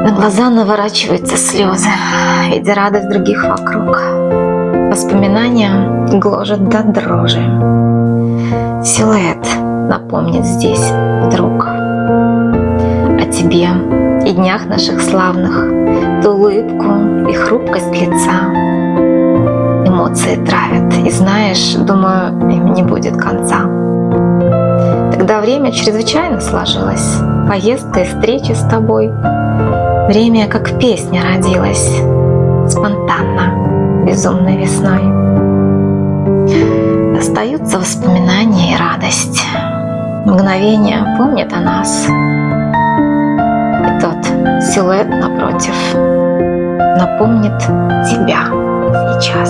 На глаза наворачиваются слезы, видя радость других вокруг. Воспоминания гложат до дрожи. Силуэт напомнит здесь вдруг о тебе и днях наших славных, ту улыбку и хрупкость лица. Эмоции травят, и знаешь, думаю, им не будет конца. Тогда время чрезвычайно сложилось, поездка и встреча с тобой. Время, как песня, родилась, спонтанно, безумной весной. Остаются воспоминания и радость. Мгновения помнят о нас. И тот силуэт напротив напомнит тебя сейчас.